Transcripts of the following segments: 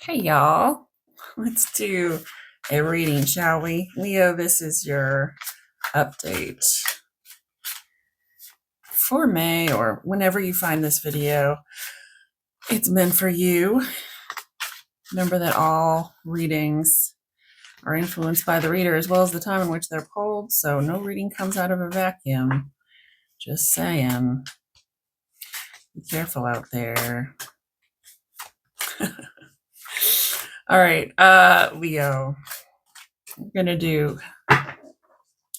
Hey y'all, let's do a reading, shall we? Leo, this is your update for May or whenever you find this video. It's meant for you. Remember that all readings are influenced by the reader as well as the time in which they're pulled, so no reading comes out of a vacuum. Just saying. Be careful out there. All right, Leo. We're gonna do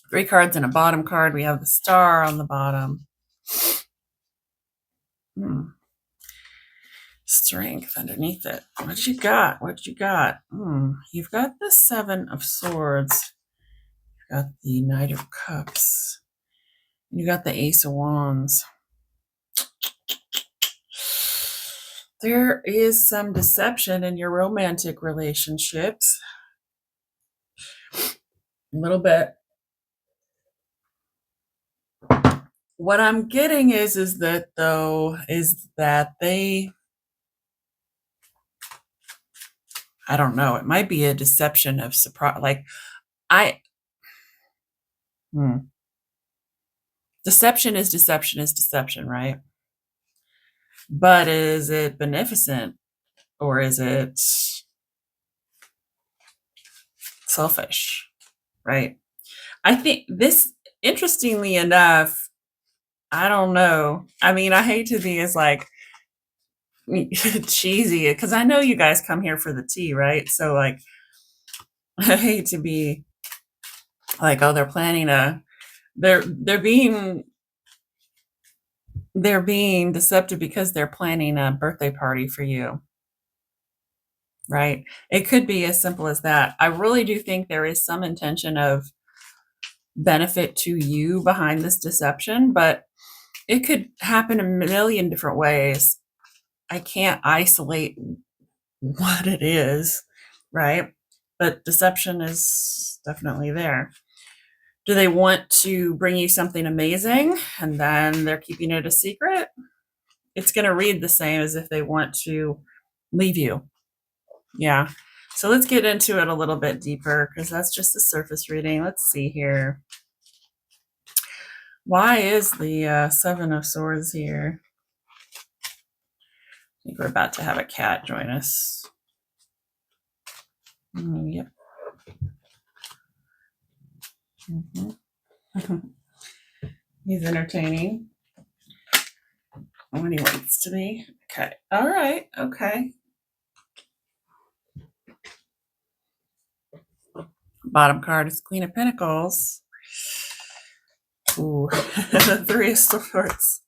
3 cards and a bottom card. We have the star on the bottom. Strength underneath it. What you got? What you got? You've got the 7 of Swords. You've got the Knight of Cups. You got the Ace of Wands. There is some deception in your romantic relationships. A little bit. What I'm getting is that they, I don't know, it might be a deception of surprise. Like, deception is deception, right? But is it beneficent or is it selfish, right? I think this, interestingly enough, I don't know. I mean, I hate to be as like cheesy because I know you guys come here for the tea, right? So like, I hate to be like, oh, they're planning they're being deceptive because they're planning a birthday party for you, right? It could be as simple as that. I really do think there is some intention of benefit to you behind this deception, but it could happen a million different ways. I can't isolate what it is, right? But deception is definitely there. Do they want to bring you something amazing and then they're keeping it a secret? It's going to read the same as if they want to leave you. Yeah. So let's get into it a little bit deeper because that's just a surface reading. Let's see here. Why is the 7 of Swords here? I think we're about to have a cat join us. Yep. He's entertaining when he wants to be. Okay. All right. Okay. Bottom card is Queen of Pentacles. Ooh. 3 of Swords.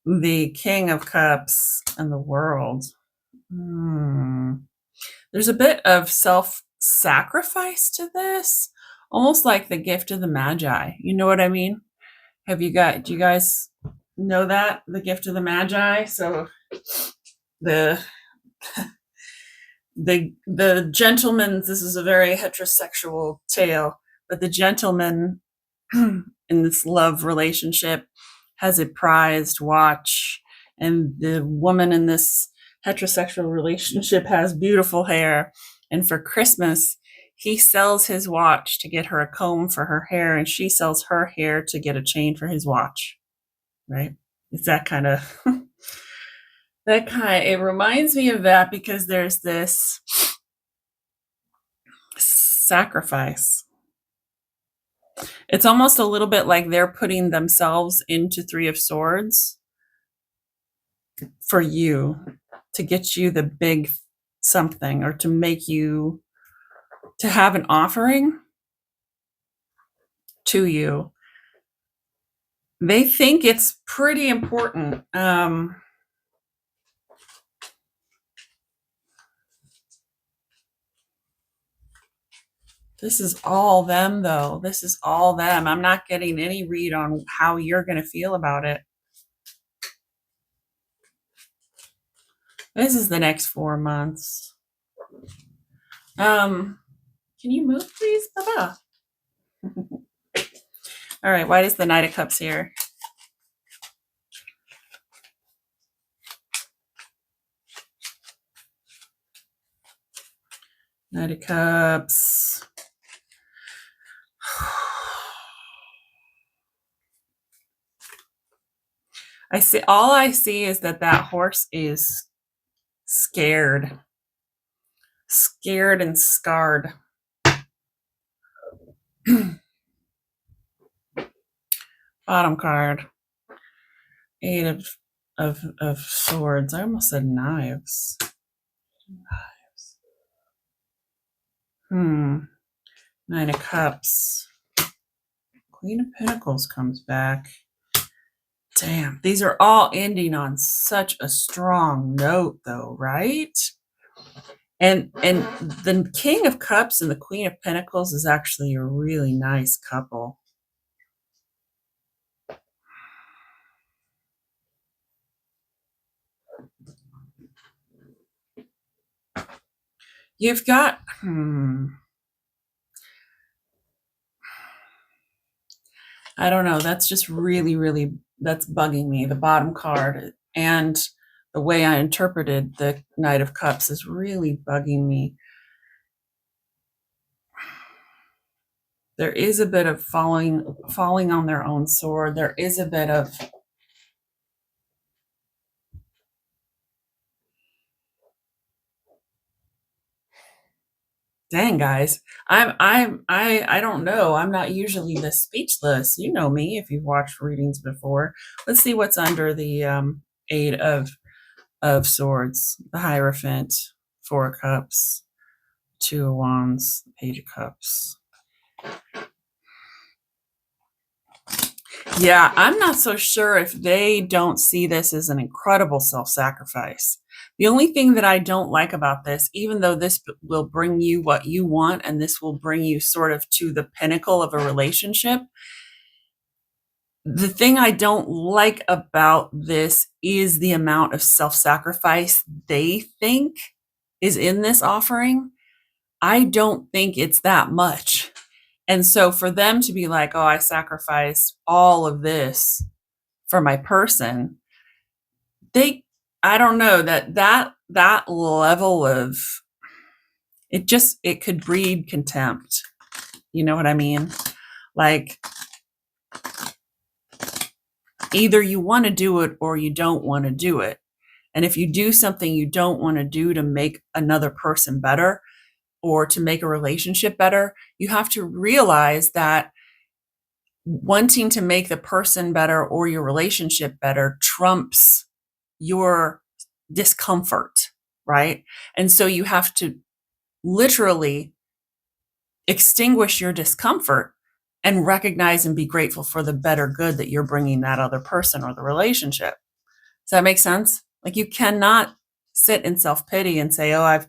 The King of Cups and the World. There's a bit of self-sacrifice to this, almost like the gift of the Magi. You know what I mean? Do you guys know that? The gift of the Magi? So the gentleman, this is a very heterosexual tale, but the gentleman in this love relationship has a prized watch, and the woman in this heterosexual relationship has beautiful hair, and for Christmas he sells his watch to get her a comb for her hair, and she sells her hair to get a chain for his watch, right? It's that kind of it reminds me of that because there's this sacrifice. It's almost a little bit like they're putting themselves into 3 of Swords for you, to get you the big something, or to make you, to have an offering to you. They think it's pretty important. This is all them, though. This is all them. I'm not getting any read on how you're going to feel about it. This is the next 4 months. Can you move, please, Baba? All right, why is the Knight of Cups here? Knight of Cups. All I see is that horse is scared. Scared and scarred. Bottom card. Eight of swords. I almost said knives. Nine of Cups. Queen of Pentacles comes back. Damn, these are all ending on such a strong note, though, right? And the King of Cups and the Queen of Pentacles is actually a really nice couple. You've got I don't know. That's just really that's bugging me. The bottom card and the way I interpreted the Knight of Cups is really bugging me. There is a bit of falling on their own sword. There is a bit of dang, guys. I don't know. I'm not usually this speechless. You know me if you've watched readings before. Let's see what's under the Eight of Swords, the Hierophant, Four of Cups, Two of Wands, Page of Cups. Yeah, I'm not so sure if they don't see this as an incredible self-sacrifice. The only thing that I don't like about this, even though this will bring you what you want and this will bring you sort of to the pinnacle of a relationship, the thing I don't like about this is the amount of self-sacrifice they think is in this offering. I don't think it's that much. And so for them to be like, oh, I sacrificed all of this for my person, I don't know, that level of it could breed contempt. You know what I mean? Like, either you want to do it or you don't want to do it. And if you do something you don't want to do to make another person better or to make a relationship better, you have to realize that wanting to make the person better or your relationship better trumps your discomfort, right? And so you have to literally extinguish your discomfort and recognize and be grateful for the better good that you're bringing that other person or the relationship. Does that make sense? Like, you cannot sit in self-pity and say, oh,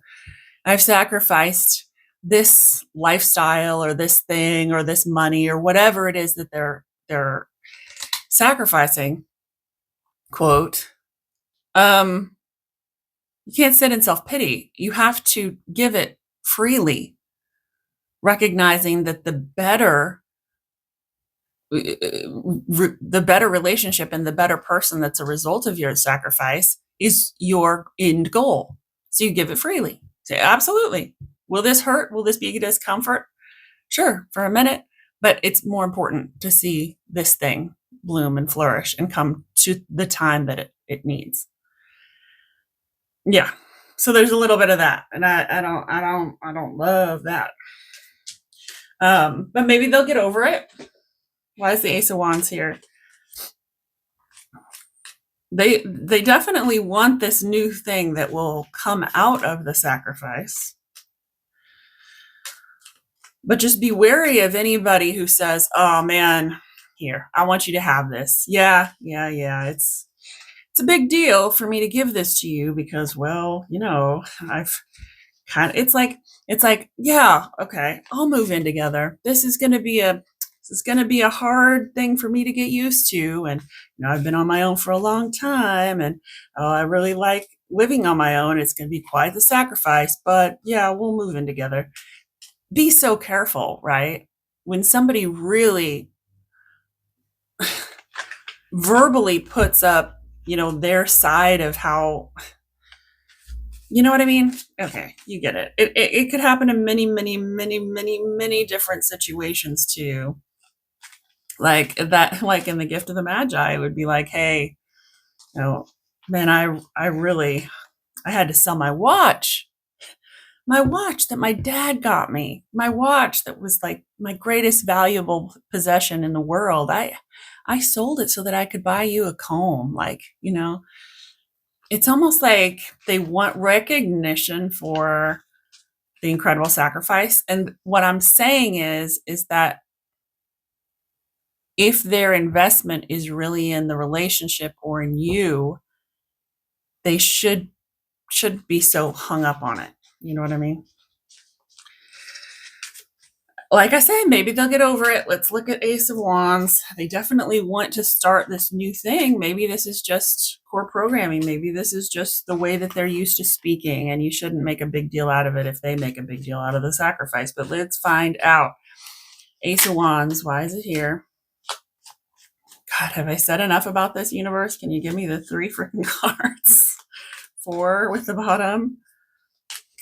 I've sacrificed this lifestyle or this thing or this money or whatever it is that they're sacrificing, quote. You can't sit in self-pity. You have to give it freely, recognizing that the better relationship and the better person that's a result of your sacrifice is your end goal. So you give it freely. Say, absolutely. Will this hurt? Will this be a discomfort? Sure, for a minute, but it's more important to see this thing bloom and flourish and come to the time that it needs. Yeah. So there's a little bit of that. And I don't love that. But maybe they'll get over it. Why is the Ace of Wands here? They definitely want this new thing that will come out of the sacrifice. But just be wary of anybody who says, oh man, here, I want you to have this. Yeah. It's a big deal for me to give this to you because, well, you know, it's like, yeah, okay, I'll move in together. This is going to be a hard thing for me to get used to. And, you know, I've been on my own for a long time and I really like living on my own. It's going to be quite the sacrifice, but yeah, we'll move in together. Be so careful, right? When somebody really verbally puts up, you know, their side of how You know what I mean? Okay, you get it. It could happen in many, many, many, many, many different situations too. Like that, like in the gift of the Magi, it would be like, hey, you know, man, I really I had to sell my watch that my dad got me, my watch that was like my greatest valuable possession in the world. I sold it so that I could buy you a comb. Like, it's almost like they want recognition for the incredible sacrifice. And what I'm saying is that if their investment is really in the relationship or in you, they should be so hung up on it. You know what I mean? Like I said, maybe they'll get over it. Let's look at Ace of Wands. They definitely want to start this new thing. Maybe this is just core programming. Maybe this is just the way that they're used to speaking, and you shouldn't make a big deal out of it if they make a big deal out of the sacrifice. But let's find out. Ace of Wands, why is it here? God, have I said enough about this universe? Can you give me the 3 freaking cards? 4 with the bottom.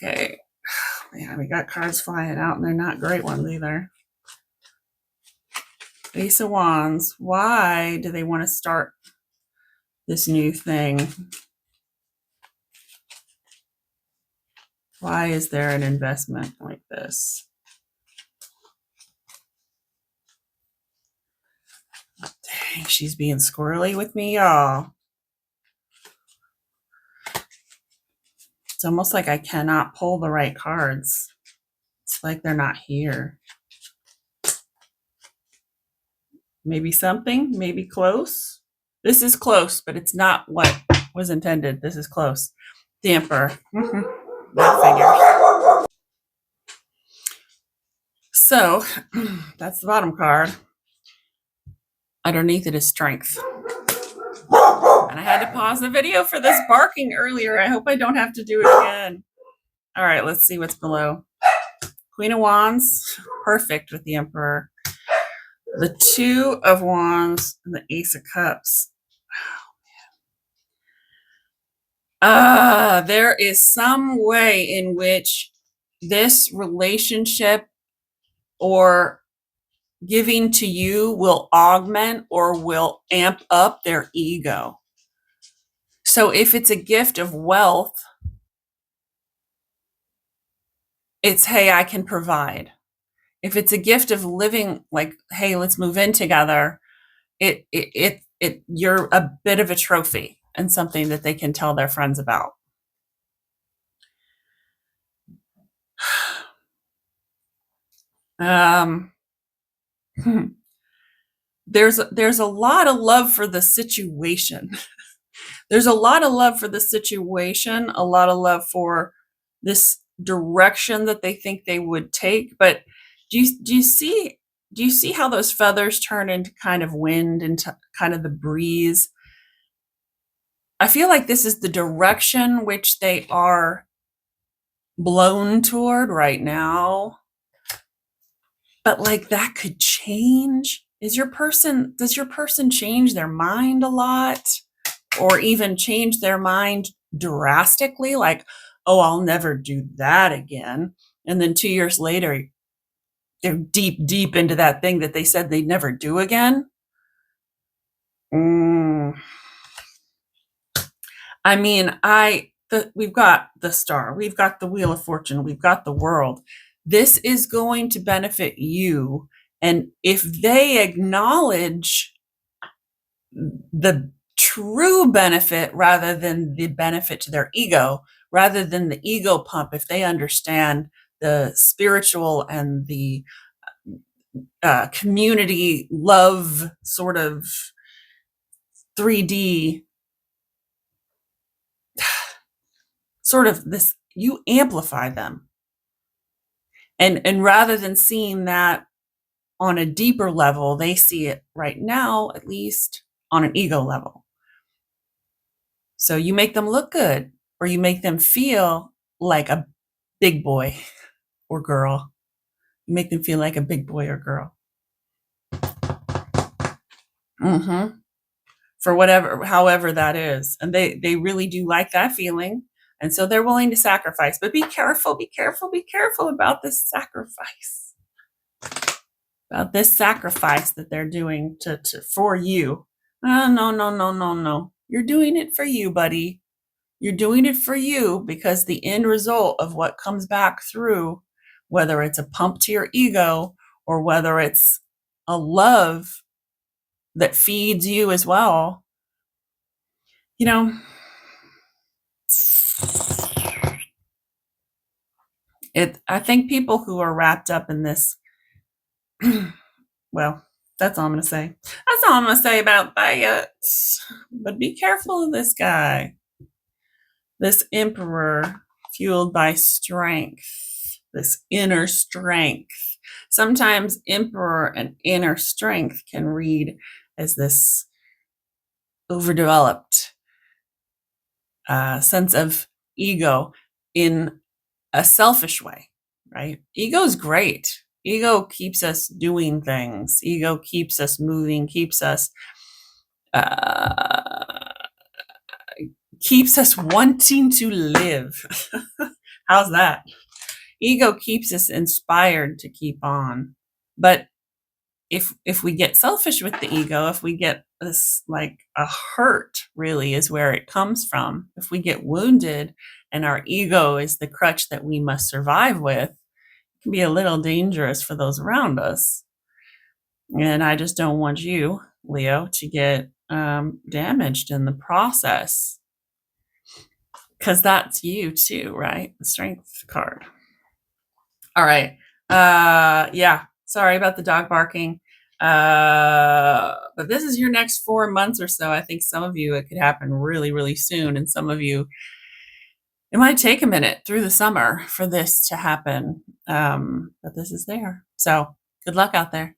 Okay. Man, we got cards flying out, and they're not great ones either. Ace of Wands. Why do they want to start this new thing? Why is there an investment like this? Dang, she's being squirrely with me, y'all. It's almost like I cannot pull the right cards. It's like they're not here. Maybe something, maybe close. This is close, but it's not what was intended. This is close. The Emperor. That figures. So that's the bottom card. Underneath it is strength. And I had to pause the video for this barking earlier. I hope I don't have to do it again. All right, let's see what's below. Queen of Wands, perfect with the Emperor. The 2 of Wands and the Ace of Cups. There is some way in which this relationship or giving to you will augment or will amp up their ego. So if it's a gift of wealth, it's, hey, I can provide. If it's a gift of living, like, hey, let's move in together, you're a bit of a trophy and something that they can tell their friends about. There's a lot of love for the situation. There's a lot of love for the situation, a lot of love for this direction that they think they would take. But do you see how those feathers turn into kind of wind, into kind of the breeze? I feel like this is the direction which they are blown toward right now. But like that could change. Does your person change their mind a lot? Or even change their mind drastically, like, oh, I'll never do that again. And then 2 years later, they're deep, deep into that thing that they said they'd never do again. I mean, we've got the Star, we've got the Wheel of Fortune, we've got the World. This is going to benefit you. And if they acknowledge the true benefit rather than the benefit to their ego, rather than the ego pump, if they understand the spiritual and the community love sort of 3D, sort of this, you amplify them. And rather than seeing that on a deeper level, they see it right now, at least on an ego level. So you make them look good, or you make them feel like a big boy or girl. You make them feel like a big boy or girl. For whatever, however that is. And they really do like that feeling. And so they're willing to sacrifice, but be careful, be careful, be careful about this sacrifice. About this sacrifice that they're doing for you. No, no, no, no, no. You're doing it for you, buddy. You're doing it for you because the end result of what comes back through, whether it's a pump to your ego or whether it's a love that feeds you as well, you know, I think people who are wrapped up in this, well, that's all I'm going to say. That's all I'm going to say about that. But be careful of this guy, this emperor fueled by strength, this inner strength. Sometimes emperor and inner strength can read as this overdeveloped sense of ego in a selfish way, right? Ego is great. Ego keeps us doing things. Ego keeps us moving, uh, keeps us wanting to live. How's that? Ego keeps us inspired to keep on. But if we get selfish with the ego, if we get this like a hurt really is where it comes from. If we get wounded and our ego is the crutch that we must survive with, it can be a little dangerous for those around us. And I just don't want you, Leo, to get damaged in the process. Because that's you too, right? The strength card. All right. Yeah. Sorry about the dog barking. But this is your next 4 months or so. I think some of you, it could happen really, really soon. And some of you, it might take a minute through the summer for this to happen. But this is there. So good luck out there.